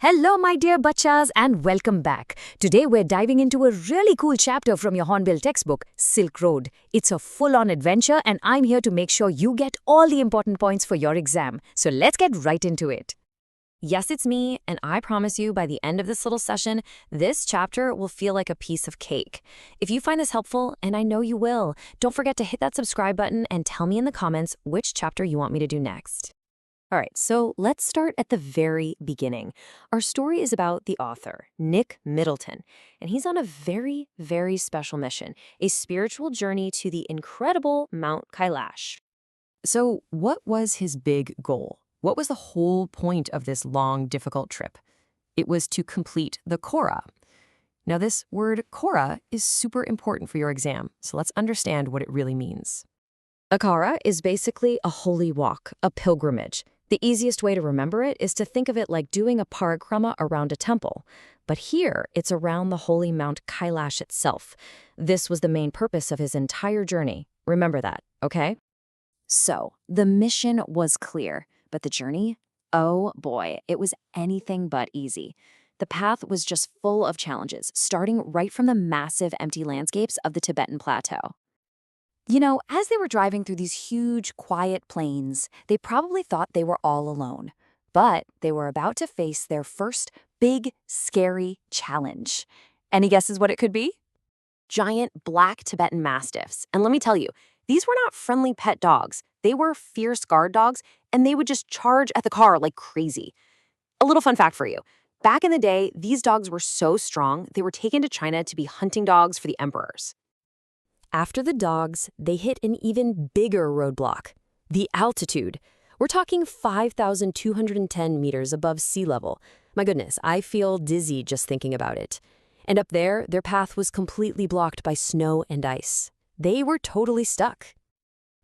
Hello, my dear bachas, and welcome back. Today, we're diving into a really cool chapter from your Hornbill textbook, Silk Road. It's a full-on adventure, and I'm here to make sure you get all the important points for your exam. So let's get right into it. Yes, it's me, and I promise you by the end of this little session, this chapter will feel like a piece of cake. If you find this helpful, and I know you will, don't forget to hit that subscribe button and tell me in the comments which chapter you want me to do next. All right, so let's start at the very beginning. Our story is about the author, Nick Middleton, and he's on a very, very special mission, a spiritual journey to the incredible Mount Kailash. So what was his big goal? What was the whole point of this long, difficult trip? It was to complete the Kora. Now, this word Kora is super important for your exam, so let's understand what it really means. A Kora is basically a holy walk, a pilgrimage. The easiest way to remember it is to think of it like doing a parikrama around a temple. But here, it's around the holy Mount Kailash itself. This was the main purpose of his entire journey. Remember that, okay? So, the mission was clear, but the journey? Oh boy, it was anything but easy. The path was just full of challenges, starting right from the massive empty landscapes of the Tibetan Plateau. You know, as they were driving through these huge, quiet plains, they probably thought they were all alone. But they were about to face their first big, scary challenge. Any guesses what it could be? Giant black Tibetan Mastiffs. And let me tell you, these were not friendly pet dogs. They were fierce guard dogs, and they would just charge at the car like crazy. A little fun fact for you. Back in the day, these dogs were so strong, they were taken to China to be hunting dogs for the emperors. After the dogs, they hit an even bigger roadblock, the altitude. We're talking 5,210 meters above sea level. My goodness, I feel dizzy just thinking about it. And up there, their path was completely blocked by snow and ice. They were totally stuck.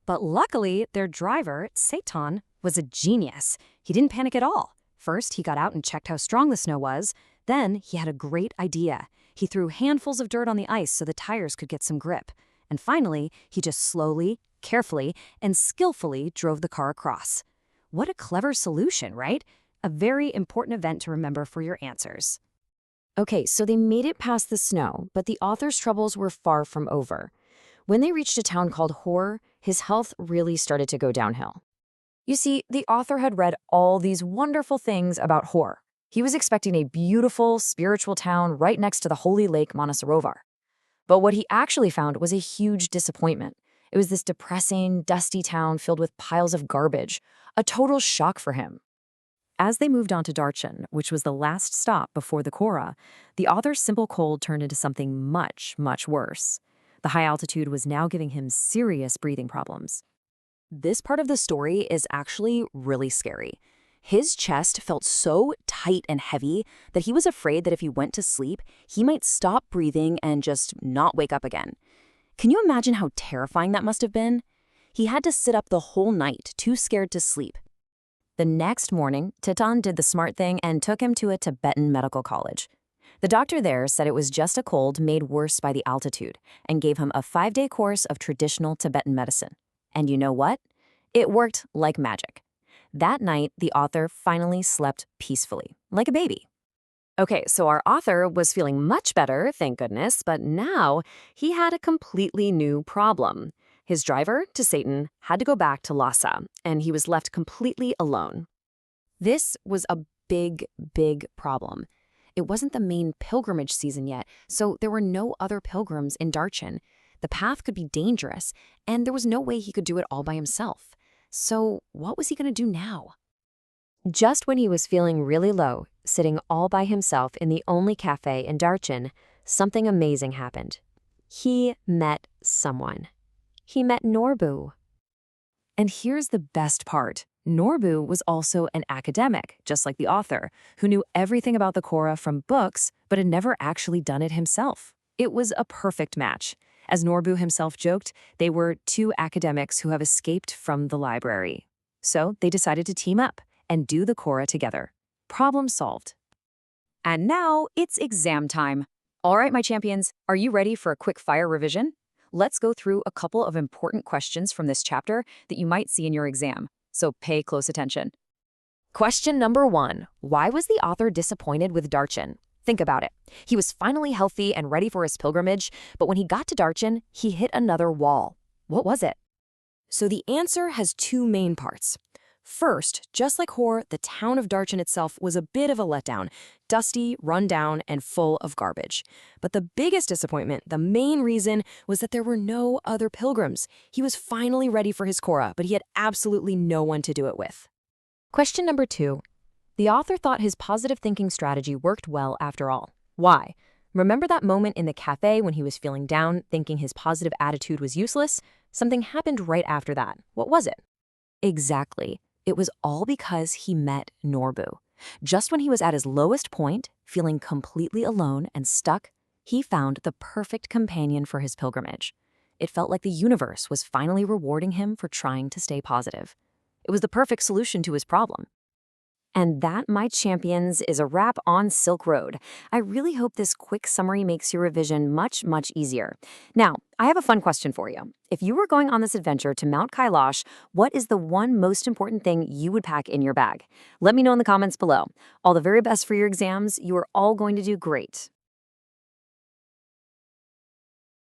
But luckily, their driver, Tsetan, was a genius. He didn't panic at all. First, he got out and checked how strong the snow was. Then, he had a great idea. He threw handfuls of dirt on the ice so the tires could get some grip. And finally, he just slowly, carefully, and skillfully drove the car across. What a clever solution, right? A very important event to remember for your answers. Okay, so they made it past the snow, but the author's troubles were far from over. When they reached a town called Hor, his health really started to go downhill. You see, the author had read all these wonderful things about Hor. He was expecting a beautiful, spiritual town right next to the holy lake Manasarovar. But what he actually found was a huge disappointment. It was this depressing, dusty town filled with piles of garbage, a total shock for him. As they moved on to Darchen, which was the last stop before the Kora, the author's simple cold turned into something much, much worse. The high altitude was now giving him serious breathing problems. This part of the story is actually really scary. His chest felt so tight and heavy that he was afraid that if he went to sleep, he might stop breathing and just not wake up again. Can you imagine how terrifying that must have been? He had to sit up the whole night, too scared to sleep. The next morning, Tsetan did the smart thing and took him to a Tibetan medical college. The doctor there said it was just a cold made worse by the altitude and gave him a 5-day course of traditional Tibetan medicine. And you know what? It worked like magic. That night, the author finally slept peacefully, like a baby. Okay, so our author was feeling much better, thank goodness, but now he had a completely new problem. His driver, Tsetan, had to go back to Lhasa, and he was left completely alone. This was a big, big problem. It wasn't the main pilgrimage season yet, so there were no other pilgrims in Darchen. The path could be dangerous, and there was no way he could do it all by himself. So what was he going to do now? Just when he was feeling really low, sitting all by himself in the only cafe in Darchen, something amazing happened. He met someone. He met Norbu. And here's the best part. Norbu was also an academic, just like the author, who knew everything about the Kora from books, but had never actually done it himself. It was a perfect match. As Norbu himself joked, they were two academics who have escaped from the library. So they decided to team up and do the Kora together. Problem solved. And now it's exam time. All right, my champions, are you ready for a quick fire revision? Let's go through a couple of important questions from this chapter that you might see in your exam. So pay close attention. Question number 1. Why was the author disappointed with Darchen? Think about it. He was finally healthy and ready for his pilgrimage, but when he got to Darchen, he hit another wall. What was it? So the answer has two main parts. First, just like Hor, the town of Darchen itself was a bit of a letdown, dusty, run down, and full of garbage. But the biggest disappointment, the main reason, was that there were no other pilgrims. He was finally ready for his Kora, but he had absolutely no one to do it with. Question number 2. The author thought his positive thinking strategy worked well after all. Why? Remember that moment in the cafe when he was feeling down, thinking his positive attitude was useless? Something happened right after that. What was it? Exactly. It was all because he met Norbu. Just when he was at his lowest point, feeling completely alone and stuck, he found the perfect companion for his pilgrimage. It felt like the universe was finally rewarding him for trying to stay positive. It was the perfect solution to his problem. And that, my champions, is a wrap on Silk Road. I really hope this quick summary makes your revision much, much easier. Now, I have a fun question for you. If you were going on this adventure to Mount Kailash, what is the one most important thing you would pack in your bag? Let me know in the comments below. All the very best for your exams. You are all going to do great.